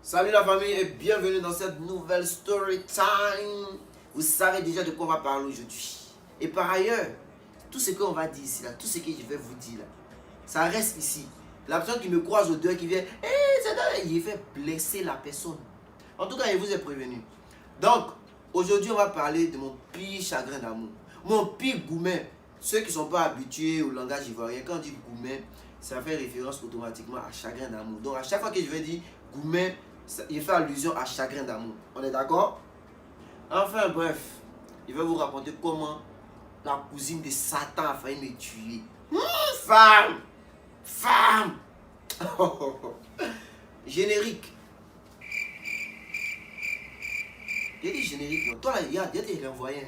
Salut la famille et bienvenue dans cette nouvelle story time. Vous savez déjà de quoi on va parler aujourd'hui. Et par ailleurs, tout ce qu'on va dire ici, là, tout ce que je vais vous dire, là, ça reste ici. La personne qui me croise au dehors, qui vient, il fait blesser la personne. En tout cas, je vous ai prévenu. Donc, aujourd'hui, on va parler de mon pire chagrin d'amour. Mon pire goumen. Ceux qui ne sont pas habitués au langage ivoirien, quand on dit goumen, ça fait référence automatiquement à chagrin d'amour. Donc, à chaque fois que je vais dire goumen, il fait allusion à chagrin d'amour. On est d'accord? Enfin bref, je vais vous raconter comment la cousine de Satan a failli me tuer. Femme! Femme! Générique. J'ai dit générique, moi. Toi là, regarde, il y a renvoyé.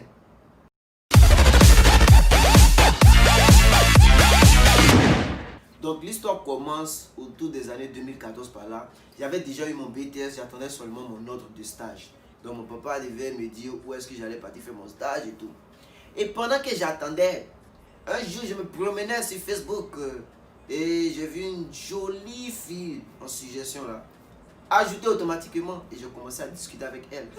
Donc l'histoire commence autour des années 2014 par là. J'avais déjà eu mon BTS, j'attendais seulement mon ordre de stage. Donc mon papa devait me dire où est-ce que j'allais partir faire mon stage et tout. Et pendant que j'attendais, un jour je me promenais sur Facebook et j'ai vu une jolie fille en suggestion là. Ajoutée automatiquement et j'ai commencé à discuter avec elle.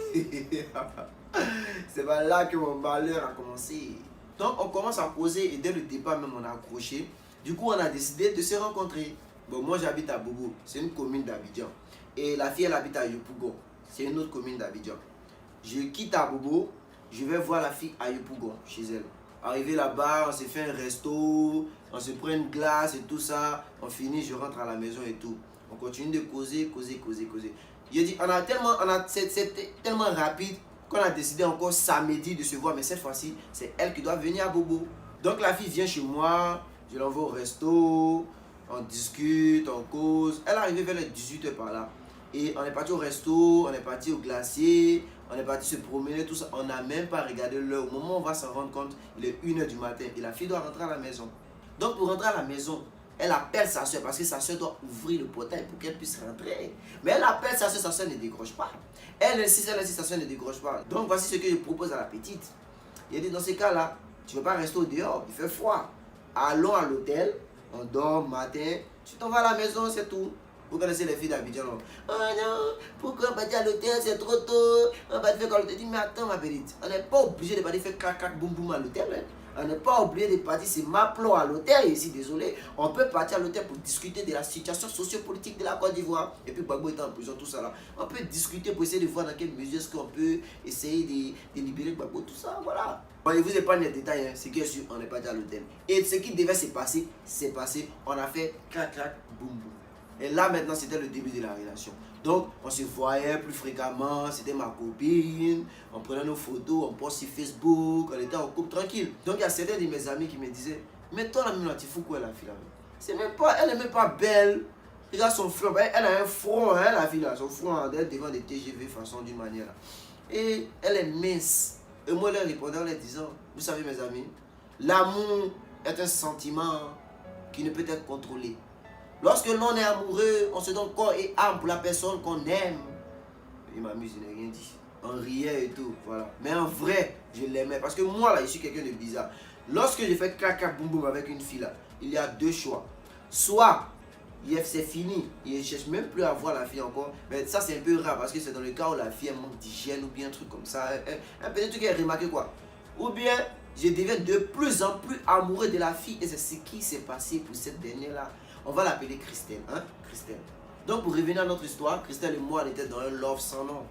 C'est là que mon malheur a commencé. Donc on commence à causer et dès le départ même on a accroché. Du coup, on a décidé de se rencontrer. Bon, moi j'habite à Bobo, c'est une commune d'Abidjan. Et la fille, elle habite à Yopougon, c'est une autre commune d'Abidjan. Je quitte à Bobo, je vais voir la fille à Yopougon, chez elle. Arrivé là-bas, on s'est fait un resto, on se prend une glace et tout ça. On finit, je rentre à la maison et tout. On continue de causer. Je dis, c'était tellement rapide qu'on a décidé encore samedi de se voir. Mais cette fois-ci, c'est elle qui doit venir à Bobo. Donc la fille vient chez moi. Je l'envoie au resto, on discute, on cause. Elle est arrivée vers les 18h par là. Et on est parti au resto, on est parti au glacier, on est parti se promener, tout ça. On n'a même pas regardé l'heure. Au moment où on va s'en rendre compte, il est 1h du matin et la fille doit rentrer à la maison. Donc pour rentrer à la maison, elle appelle sa soeur parce que sa soeur doit ouvrir le portail pour qu'elle puisse rentrer. Mais elle appelle sa soeur ne décroche pas. Elle insiste, sa soeur ne décroche pas. Donc voici ce que je propose à la petite. Il dit dans ces cas-là, tu ne veux pas rester au dehors, il fait froid. Allons à l'hôtel, on dort matin, tu t'en vas à la maison, c'est tout. Vous connaissez les filles d'Abidjan. Oh non, pourquoi on va à l'hôtel, c'est trop tôt. On va te faire quand l'hôtel. Mais attends ma petite, on n'est pas obligé de partir faire crac boum boum à l'hôtel. Hein. On n'est pas obligé de partir c'est Maplon à l'hôtel ici, désolé. On peut partir à l'hôtel pour discuter de la situation sociopolitique de la Côte d'Ivoire. Et puis Gbagbo est en prison, tout ça là. On peut discuter pour essayer de voir dans quelle mesure est-ce qu'on peut essayer de libérer Gbagbo, tout ça, voilà. Bon, je vous épargne les détails, hein. Ce qui est sûr, on n'est pas à l'hôtel. Et ce qui devait se passer, c'est passé. On a fait crac boum boum. Et là maintenant, c'était le début de la relation. Donc, on se voyait plus fréquemment, c'était ma copine, on prenait nos photos, on poste sur Facebook, on était en couple tranquille. Donc, il y a certains de mes amis qui me disaient, mais toi, la même tu fous quoi la fille là? C'est même pas, elle n'est même pas belle. Regarde son front, elle a un front, hein, la fille là, son front, elle devant des TGV façon d'une manière là. Et elle est mince. Et moi, je leur répondais en leur disant, vous savez mes amis, l'amour est un sentiment qui ne peut être contrôlé. Lorsque l'on est amoureux, on se donne corps et âme pour la personne qu'on aime. Il m'amuse, il n'a rien dit. On riait et tout, voilà. Mais en vrai, je l'aimais. Parce que moi, là, je suis quelqu'un de bizarre. Lorsque je fais clac boum boum avec une fille, là, il y a deux choix. Soit, c'est fini, il ne cherche même plus à voir la fille encore. Mais ça, c'est un peu rare parce que c'est dans le cas où la fille elle manque d'hygiène ou bien un truc comme ça. Un petit truc qui est remarqué, quoi. Ou bien, je deviens de plus en plus amoureux de la fille. Et c'est ce qui s'est passé pour cette dernière-là. On va l'appeler Christelle, hein? Christelle. Donc pour revenir à notre histoire, Christelle et moi, on était dans un love sans nom.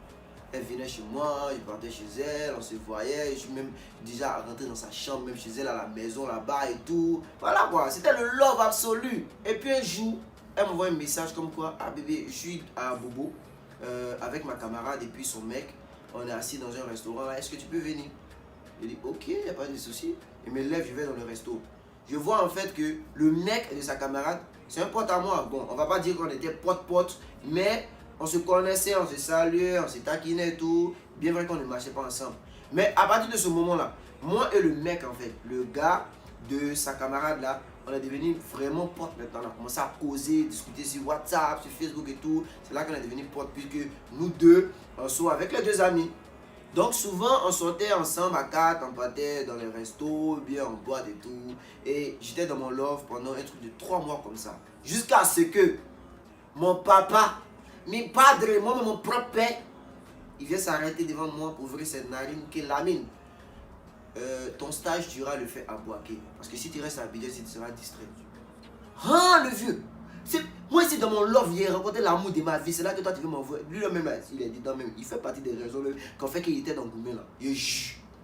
Elle venait chez moi, je partais chez elle, on se voyait, je suis même déjà rentré dans sa chambre, même chez elle à la maison là-bas et tout. Voilà quoi, c'était le love absolu. Et puis un jour, elle m'envoie un message comme quoi, ah bébé, je suis à Bobo avec ma camarade et puis son mec. On est assis dans un restaurant là, est-ce que tu peux venir? Je dis ok, il n'y a pas de souci. Il me lève, je vais dans le resto. Je vois en fait que le mec de sa camarade, c'est un pote à moi. Bon, on va pas dire qu'on était pote, mais on se connaissait, on se saluait, on se taquinait et tout. Bien vrai qu'on ne marchait pas ensemble. Mais à partir de ce moment-là, moi et le mec en fait, le gars de sa camarade là, on est devenus vraiment potes maintenant. On a commencé à causer, discuter sur WhatsApp, sur Facebook et tout. C'est là qu'on est devenus potes puisque nous deux, on soit avec les deux amis. Donc souvent on sortait ensemble à 4, on partait dans les restos, bien en boîte et tout. Et j'étais dans mon love pendant un truc de 3 mois comme ça. Jusqu'à ce que mon papa Mi padre, moi, mon propre père, il vient s'arrêter devant moi pour ouvrir cette narine qui lamine. Ton stage, tu iras le faire à Boaké. Parce que si tu restes à Abidjan, tu seras distrait. Ah, le vieux! Moi, ici, dans mon love, j'ai rencontré l'amour de ma vie. C'est là que toi, tu veux m'envoyer. Lui-même, il est dedans même. Il fait partie des raisons qu'en fait qu'il était dans Goumé là.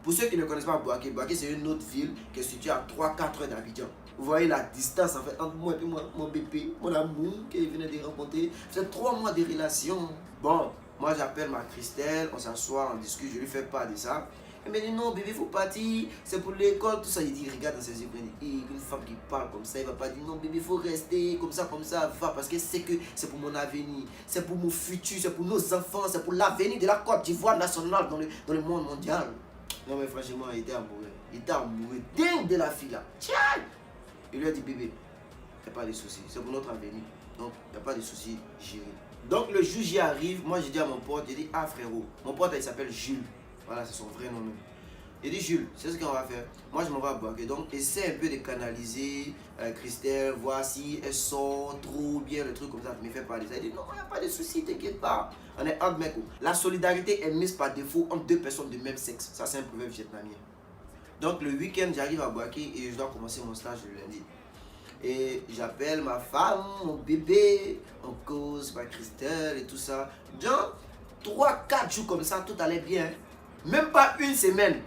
Pour ceux qui ne connaissent pas Boaké, Boaké, c'est une autre ville qui est située à 3-4 heures d'Abidjan. Vous voyez la distance en fait entre moi et mon bébé, mon amour qu'il venait de rencontrer. C'est 3 mois de relation. Bon, moi j'appelle ma Christelle, on s'assoit, on discute, je lui fais part de ça. Elle me dit non bébé, il faut partir, c'est pour l'école, tout ça. Il dit regarde dans ses yeux, il dit une femme qui parle comme ça, il va pas dire non bébé, il faut rester comme ça, va. Parce que c'est pour mon avenir, c'est pour mon futur, c'est pour nos enfants, c'est pour l'avenir de la Côte d'Ivoire nationale dans le monde mondial. Non mais franchement, il était amoureux. Il était amoureux dingue de la fille là. Tiens! Il lui a dit bébé, il n'y a pas de soucis, c'est pour notre avenir. Donc, il n'y a pas de soucis, j'irai. Donc, le jour j'y arrive, moi je dis à mon pote, il dit ah frérot, mon pote il s'appelle Jules. Voilà, c'est son vrai nom même. Il dit Jules, c'est ce qu'on va faire. Moi je m'en vais à Boaké. Donc, essaie un peu de canaliser Christelle, voir si elle sort trop bien, le truc comme ça, tu me fais parler. Il dit non, il n'y a pas de soucis, t'inquiète pas. On est entre mecs. La solidarité est mise par défaut entre deux personnes de même sexe. Ça, c'est un proverbe vietnamien. Donc le week-end, j'arrive à Boaké et je dois commencer mon stage le lundi. Et j'appelle ma femme, mon bébé, on cause, ma Christelle et tout ça. Dans 3-4 jours comme ça, tout allait bien. Même pas une semaine.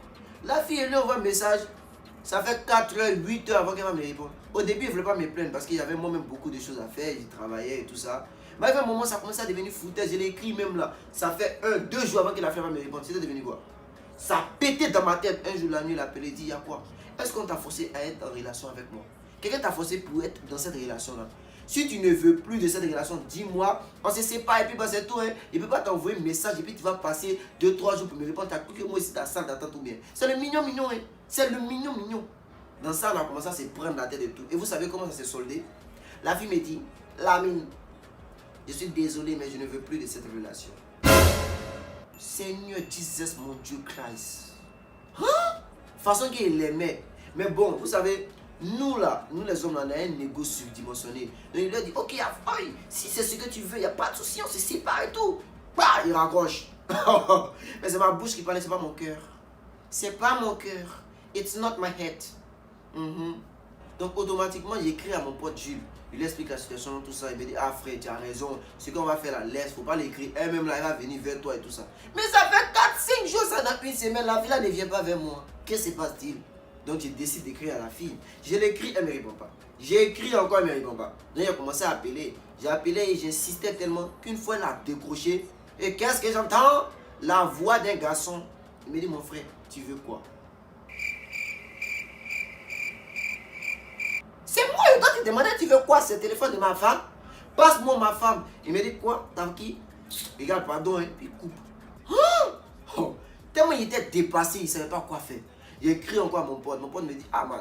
La fille, elle lui envoie un message. Ça fait 4 heures, 8 heures avant qu'elle va me répondre. Au début, elle ne voulait pas me plaindre parce qu'il y avait moi-même beaucoup de choses à faire. J'y travaillais et tout ça. Mais à un moment, ça commençait à devenir foutaise. Je l'ai écrit même là. Ça fait 1-2 jours avant que la fille va me répondre. C'était devenu quoi? Ça pétait dans ma tête. Un jour, la nuit, il a appelé, il dit, il y a quoi? Est-ce qu'on t'a forcé à être en relation avec moi? Quelqu'un t'a forcé pour être dans cette relation-là. Si tu ne veux plus de cette relation, dis-moi, on se sépare et puis bah, c'est tout. Hein. Il ne peut pas t'envoyer un message et puis tu vas passer 2-3 jours pour me répondre. Tu as cru que moi ici, ta salle d'attente ou bien. C'est le mignon. Hein. C'est le mignon. Dans ça, on a commencé à se prendre la tête et tout. Et vous savez comment ça s'est soldé? La fille me dit, Lamine, je suis désolé, mais je ne veux plus de cette relation. Seigneur Jesus, mon Dieu Christ. Hein? Façon qu'il l'aimait. Mais bon, vous savez, nous les hommes, on a un égo subdimensionné. Donc il lui a dit, ok, si c'est ce que tu veux, il n'y a pas de souci, on se sépare et tout. Bah, il raccroche. Mais c'est ma bouche qui parlait, c'est pas mon cœur. C'est pas mon cœur. It's not my head. Donc automatiquement, j'écris à mon pote Jules. Il lui explique la situation, tout ça. Il me dit, ah frère, tu as raison. Ce qu'on va faire là, laisse, faut pas l'écrire. Elle-même là, elle va venir vers toi et tout ça. Mais ça fait 4-5 jours, ça n'a plus une semaine. La fille là ne vient pas vers moi. Qu'est-ce qui se passe-t-il? Donc je décide d'écrire à la fille. Je l'écris, elle ne me répond pas. J'ai écrit encore, elle ne me répond pas. Donc il a commencé à appeler. J'ai appelé et j'insistais tellement qu'une fois elle a décroché. Et qu'est-ce que j'entends? La voix d'un garçon. Il me dit, mon frère, tu veux quoi? C'est moi, je dois te demander, tu veux quoi? C'est le téléphone de ma femme. Passe-moi ma femme. Il me dit quoi? T'as qui? Regarde, pardon, hein. Puis coupe. Oh. Tellement il était dépassé, il ne savait pas quoi faire. J'ai écrit encore à mon pote. Mon pote me dit, ah man,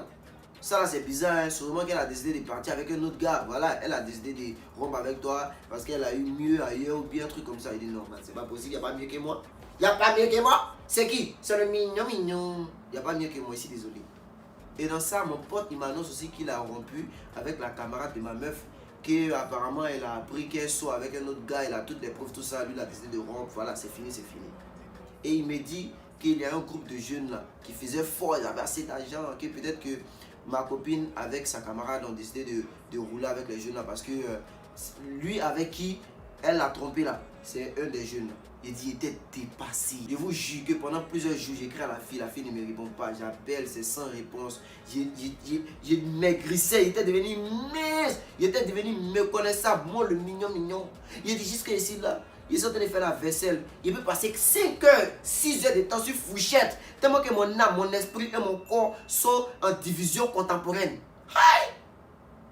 ça là c'est bizarre, hein. Sûrement qu'elle a décidé de partir avec un autre gars. Voilà, elle a décidé de rompre avec toi parce qu'elle a eu mieux ailleurs ou bien un truc comme ça. Il dit non, man, c'est pas possible, il n'y a pas mieux que moi. Il n'y a pas mieux que moi. C'est qui? C'est le mignon. Il n'y a pas mieux que moi ici, désolé. Et dans ça, mon pote, il m'annonce aussi qu'il a rompu avec la camarade de ma meuf. Qu'apparemment, elle a appris qu'elle soit avec un autre gars, elle a toutes les preuves, tout ça. Lui, il a décidé de rompre. Voilà, c'est fini. Et il me dit qu'il y a un groupe de jeunes là qui faisaient fort, ils avaient assez d'argent, que peut-être que ma copine avec sa camarade ont décidé de rouler avec les jeunes là parce que lui avec qui elle l'a trompé là, c'est un des jeunes là. Il dit, il était dépassé. Je vous jure que pendant plusieurs jours, j'écris à la fille ne me répond pas. J'appelle, c'est sans réponse. Je maigrissais, il était devenu mince. Il était devenu méconnaissable. Moi, le mignon. Il dit jusqu'ici là, ils sont en train de faire la vaisselle. Il peut passer 5 heures, 6 heures de temps sur fourchette. Tellement que mon âme, mon esprit et mon corps sont en division contemporaine. Aïe!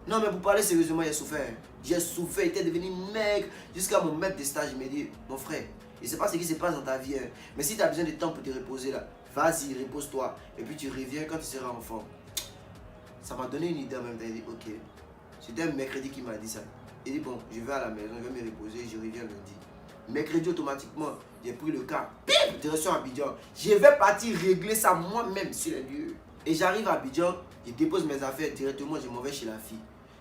Non, mais pour parler sérieusement, j'ai souffert. J'ai souffert, il était devenu maigre. Jusqu'à mon maître de stage, il me dit, mon frère, je ne sais pas ce qui se passe dans ta vie, hein, mais si tu as besoin de temps pour te reposer là, vas-y, repose-toi. Et puis tu reviens quand tu seras en forme. Ça m'a donné une idée en même temps. Il dit, ok. C'était un mercredi qui m'a dit ça. Il dit, bon, je vais à la maison, je vais me reposer, je reviens lundi. Mercredi, automatiquement, j'ai pris le car. Pip, direction Abidjan. Je vais partir régler ça moi-même sur les lieux. Et j'arrive à Abidjan, je dépose mes affaires directement, je m'en vais chez la fille.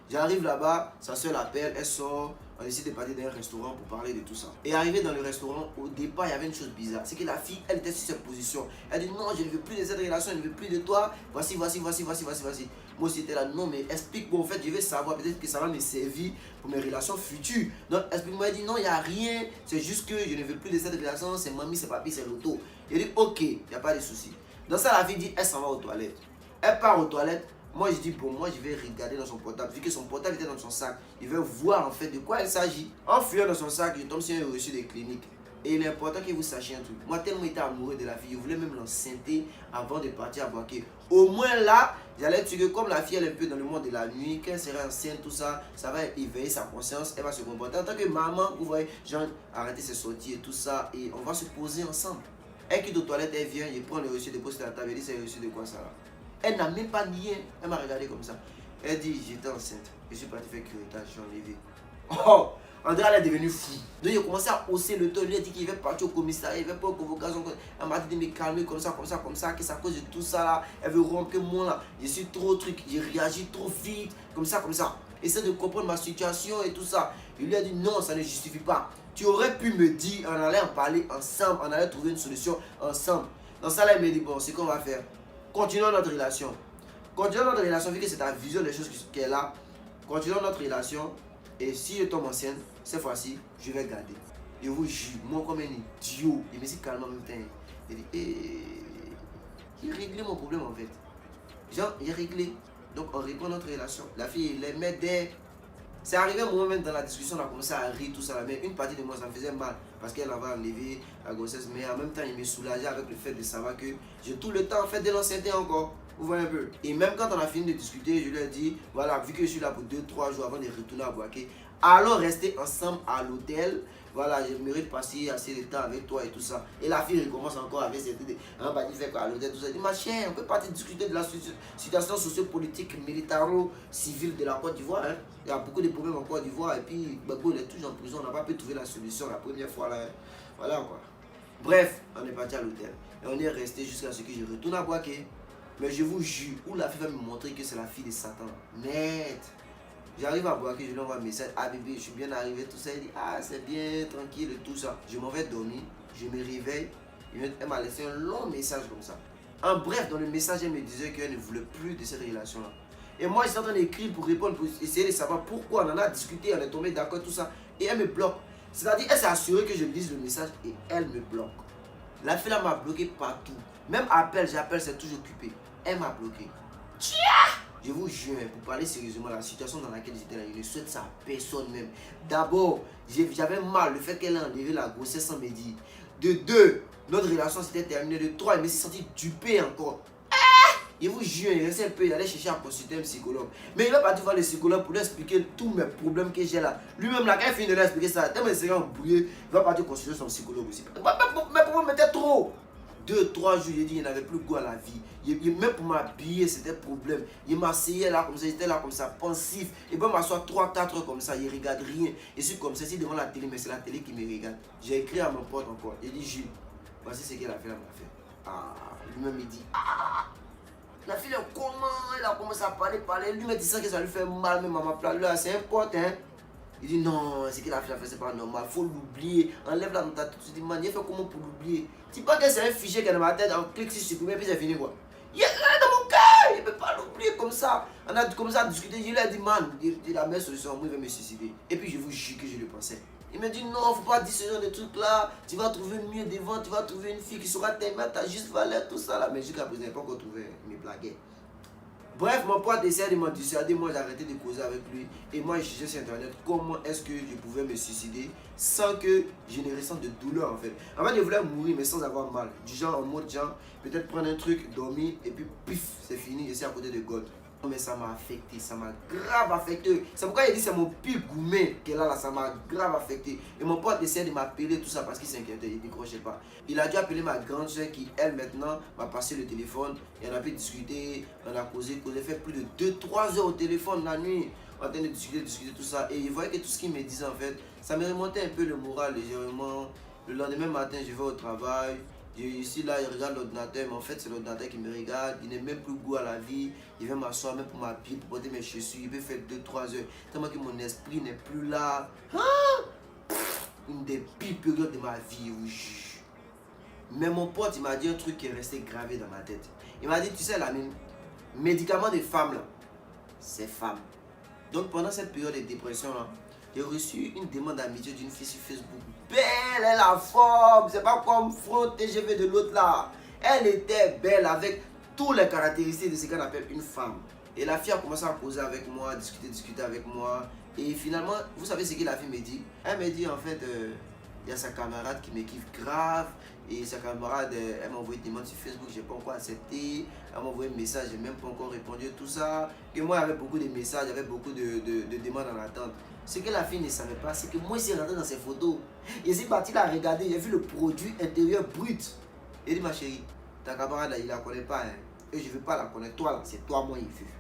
J'arrive là-bas, sa soeur l'appelle, elle sort, On décide de partir dans un restaurant pour parler de tout ça. Et arrivé dans le restaurant, au départ, il y avait une chose bizarre. C'est que la fille, elle était sur cette position. Elle dit non, je ne veux plus de cette relation, je ne veux plus de toi. Voici. Moi aussi, j'étais là, non, mais explique-moi, en fait, je veux savoir, peut-être que ça va me servir pour mes relations futures. Donc, explique-moi, elle dit non, il n'y a rien. C'est juste que je ne veux plus de cette relation, c'est mamie, c'est papi, c'est l'auto. Il dit ok, il n'y a pas de souci. Dans ça, la fille dit, elle s'en va aux toilettes. Elle part aux toilettes. Moi, je dis, bon, moi, je vais regarder dans son portable. Vu que son portable était dans son sac, je vais voir en fait de quoi il s'agit. En fouillant dans son sac, je tombe sur un reçu des cliniques. Et il est important que vous sachiez un truc. Moi, tellement j'étais amoureux de la fille, je voulais même l'enceinter avant de partir à Boaké. Au moins là, j'allais être sûr que comme la fille elle est un peu dans le monde de la nuit, qu'elle sera enceinte, tout ça, ça va éveiller sa conscience, elle va se comporter. En tant que maman, vous voyez, genre, arrêter ses sorties et tout ça, et on va se poser ensemble. Elle quitte aux toilettes, elle vient, je prends le reçu, dépose sur la table, elle dit c'est le reçu de quoi ça là. Elle n'a même pas nié, elle m'a regardé comme ça. Elle dit j'étais enceinte, je suis parti faire curettage, j'ai enlevé. Oh, André elle est devenue fou. Donc il a commencé à hausser le ton, il lui a dit qu'il va partir au commissariat, il va pas aux convocations. Elle m'a dit de me calmer comme ça, que c'est à cause de tout ça là. Elle veut rompre moi là, je suis trop truc, j'ai réagi trop vite, comme ça. Essaie de comprendre ma situation et tout ça. Il lui a dit non, ça ne justifie pas. Tu aurais pu me dire, on allait en parler ensemble, on allait trouver une solution ensemble. Dans ça là, il me dit bon, c'est qu'on va faire. Continuons notre relation. Vu que c'est ta vision des choses qu'elle a. Continuons notre relation. Et si je tombe enceinte, cette fois-ci, je vais garder. Et vous jure, moi comme un idiot, il me dit calmement en même temps. Il dit, il a réglé mon problème en fait. Genre, il a réglé. Donc on reprend notre relation. La fille, il aimait des... C'est arrivé un moment même dans la discussion, on a commencé à rire, tout ça. Mais une partie de moi, ça me faisait mal. Parce qu'elle avait enlevé la grossesse. Mais en même temps, il me soulageait avec le fait de savoir que j'ai tout le temps fait de l'enceinter encore. Vous voyez un peu. Et même quand on a fini de discuter, je lui ai dit, voilà, vu que je suis là pour 2-3 jours avant de retourner à Boaké, allons rester ensemble à l'hôtel. Voilà, j'aimerais passer assez de temps avec toi et tout ça. Et la fille recommence encore avec cette idée. Bah, il fait quoi à l'hôtel, tout ça. Il dit, ma chère, on peut pas te discuter de la situation sociopolitique, militaro-civile de la Côte d'Ivoire. Hein. Il y a beaucoup de problèmes en Côte d'Ivoire. Et puis, Gbagbo, il est toujours en prison. On n'a pas pu trouver la solution la première fois. Là, hein. Voilà quoi. Bref, on est parti à l'hôtel. Et on est resté jusqu'à ce que je retourne à Boaké. Mais je vous jure, où la fille va me montrer que c'est la fille de Satan. Net. J'arrive à Boaké, je lui envoie un message. Ah bébé, je suis bien arrivé, tout ça. Il dit, ah c'est bien, tranquille, tout ça. Je m'en vais dormir, je me réveille. Elle m'a laissé un long message comme ça. En bref, dans le message, elle me disait qu'elle ne voulait plus de cette relation-là. Et moi, j'étais en train d'écrire pour répondre, pour essayer de savoir pourquoi. On en a discuté, on est tombé d'accord, tout ça. Et elle me bloque. C'est-à-dire, elle s'est assurée que je lise le message et elle me bloque. La fille là m'a bloqué partout. Même appel, j'appelle, c'est toujours occupé. Elle m'a bloqué. Je vous jure, pour parler sérieusement, la situation dans laquelle j'étais là, je ne souhaite ça à personne même. D'abord, j'avais mal le fait qu'elle ait enlevé la grossesse sans me dire. De 2, notre relation s'était terminée. De 3, elle me s'est senti dupée encore. Je vous jure, il restait un peu, il allait chercher à consulter un psychologue. Mais il va partir voir le psychologue pour lui expliquer tous mes problèmes que j'ai là. Lui-même, là, quand il finit de lui expliquer ça, tellement il serait embrouillé, il va partir consulter son psychologue aussi. Mes problèmes étaient trop. 2-3 jours, j'ai dit, il n'avait plus goût à la vie. Même pour m'habiller, c'était problème. Il m'asseyait là comme ça, j'étais là comme ça, pensif. Et puis, m'asseoir 3-4 heures comme ça, il ne regarde rien. Et je suis comme ça, ici devant la télé, mais c'est la télé qui me regarde. J'ai écrit à mon pote encore. Il dit, Jules, voici ce qu'elle a fait, elle m'a fait. Ah, lui-même, il dit, ah, la fille, comment elle a commencé à parler. Lui me dit ça que ça lui fait mal, même à ma place. Là, c'est un pote, hein. Il dit non, ce qu'il a fait, c'est pas normal, faut l'oublier. Enlève la note, tu te dis, man, il fait comment pour l'oublier? Tu penses que c'est un fichier qui est dans ma tête, on clique sur supprimer, puis c'est fini quoi. Il est là dans mon cœur, il ne peut pas l'oublier comme ça. On a commencé à discuter, je lui ai dit, man, la meilleure solution, moi, il va me suicider. Et puis je vous jure que je le pensais. Il me dit non, faut pas dire ce genre de trucs là. Tu vas trouver mieux devant, tu vas trouver une fille qui saura t'aimer, t'as juste valeur, tout ça là. Mais jusqu'à présent, il n'a pas encore trouvé mes blagues. Bref, mon pote essayait de m'en dissuader, moi j'ai arrêté de causer avec lui. Et moi je cherchais sur internet comment est-ce que je pouvais me suicider sans que je ne ressente de douleur en fait. En fait je voulais mourir mais sans avoir mal. Du genre en mode genre, peut-être prendre un truc, dormir et puis pif, c'est fini, je suis à côté de God. Mais ça m'a affecté, ça m'a grave affecté. C'est pourquoi il dit c'est mon pire gourmet qu'elle a là, ça m'a grave affecté. Et mon pote essayait de m'appeler tout ça parce qu'il s'inquiétait, il ne décrochait pas. Il a dû appeler ma grande soeur qui elle maintenant m'a passé le téléphone. Et on a pu discuter, on a causé, fait plus de 2-3 heures au téléphone la nuit. En train de discuter tout ça. Et il voyait que tout ce qu'il me disait en fait, ça me remontait un peu le moral légèrement. Le lendemain matin je vais au travail. Je suis là, il regarde l'ordinateur, mais en fait c'est l'ordinateur qui me regarde. Il n'a même plus goût à la vie. Il vient m'asseoir même pour m'habiller, pour porter mes chaussures. Il peut faire 2-3 heures. Tellement que mon esprit n'est plus là. Une des pires périodes de ma vie. Oui. Mais mon pote, il m'a dit un truc qui est resté gravé dans ma tête. Il m'a dit, tu sais, le médicament des femmes, là, c'est femme. Donc pendant cette période de dépression, là, j'ai reçu une demande d'amitié d'une fille sur Facebook. Belle, elle a la forme, c'est pas comme front TGV de l'autre là. Elle était belle avec toutes les caractéristiques de ce qu'on appelle une femme. Et la fille a commencé à causer avec moi, discuter avec moi. Et finalement, vous savez ce que la fille me dit? Elle me dit en fait, il y a sa camarade qui me kiffe grave. Et sa camarade, elle m'a envoyé des demandes sur Facebook, j'ai pas encore accepté. Elle m'a envoyé un message, j'ai même pas encore répondu, tout ça. Et moi, il y avait beaucoup de messages, il y avait beaucoup de demandes en attente. Ce que la fille ne savait pas, c'est que moi, je suis rentré dans ses photos. Je suis parti la regarder, j'ai vu le produit intérieur brut. Elle dit, ma chérie, ta camarade, il la connaît pas. Hein. Et je veux pas la connaître. Toi, là, c'est toi, moi, il veut.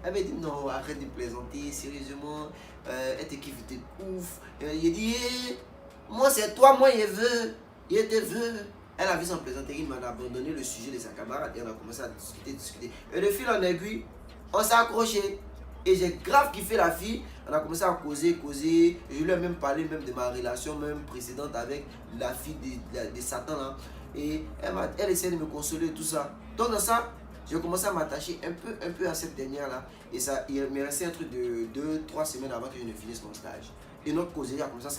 Elle m'a dit, non, arrête de plaisanter, sérieusement. Elle te kiffe, t'es ouf. Il dit, hey, moi, c'est toi, moi, il veut. Il te veut. Elle a vu son plaisanterie, il m'a abandonné le sujet de sa camarade et on a commencé à discuter. Et de fil en aiguille, on s'est accroché. Et j'ai grave kiffé la fille. On a commencé à causer. Je lui ai même parlé même de ma relation même précédente avec la fille de Satan là. Et elle essayait de me consoler tout ça. Donc dans ça, j'ai commencé à m'attacher un peu à cette dernière là. Et ça, il me restait un truc de 2-3 semaines avant que je ne finisse mon stage. Et notre causerie a commencé à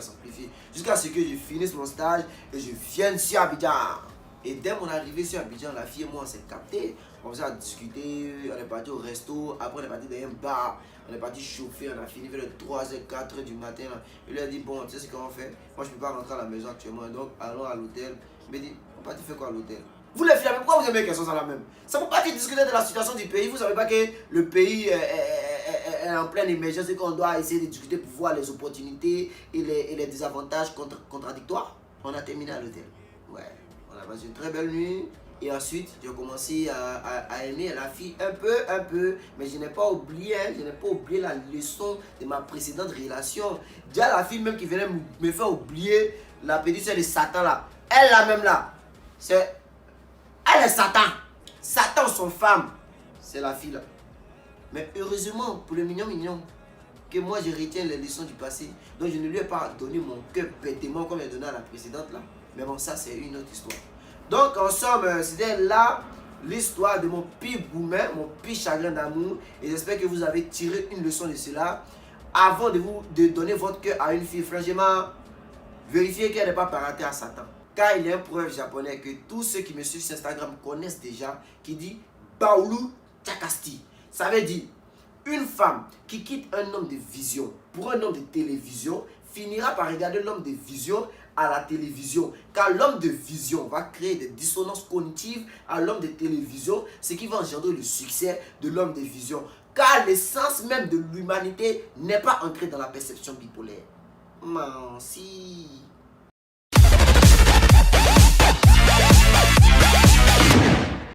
s'amplifier. Jusqu'à ce que je finisse mon stage et je vienne sur Abidjan. Et dès mon arrivée sur Abidjan, la fille et moi on s'est capté. On commençait à discuter, on est parti au resto, après on est parti dans un bar, on est parti chauffer, on a fini vers 3h, 4h du matin. Là. Il lui a dit, bon, tu sais ce qu'on fait? Moi je ne peux pas rentrer à la maison actuellement, donc allons à l'hôtel. Il m'a dit, on va faire quoi à l'hôtel? Vous les filles, pourquoi vous aimez les questions à la même? Ça ne peut pas discuter de la situation du pays. Vous ne savez pas que le pays est en pleine émergence et qu'on doit essayer de discuter pour voir les opportunités et les désavantages contradictoires. On a terminé à l'hôtel. Ouais, on a passé une très belle nuit. Et ensuite, j'ai commencé à aimer la fille un peu. Mais je n'ai pas oublié, la leçon de ma précédente relation. Déjà la fille même qui venait me faire oublier la petite soeur de Satan là. Elle là même là. Elle est Satan. Satan, son femme. C'est la fille là. Mais heureusement, pour le mignon, que moi je retiens les leçons du passé. Donc je ne lui ai pas donné mon cœur bêtement comme j'ai donné à la précédente là. Mais bon, ça c'est une autre histoire. Donc en somme, c'était là l'histoire de mon pire boomer, mon pire chagrin d'amour. Et j'espère que vous avez tiré une leçon de cela. Avant de donner votre cœur à une fille, franchement, vérifiez qu'elle n'est pas paratée à Satan. Car il y a un proverbe japonais que tous ceux qui me suivent sur Instagram connaissent déjà, qui dit Baulu Chakasti. Ça veut dire une femme qui quitte un homme de vision pour un homme de télévision finira par regarder l'homme de vision à la télévision. Car l'homme de vision va créer des dissonances cognitives à l'homme de télévision, ce qui va engendrer le succès de l'homme de vision. Car l'essence même de l'humanité n'est pas ancrée dans la perception bipolaire. Merci.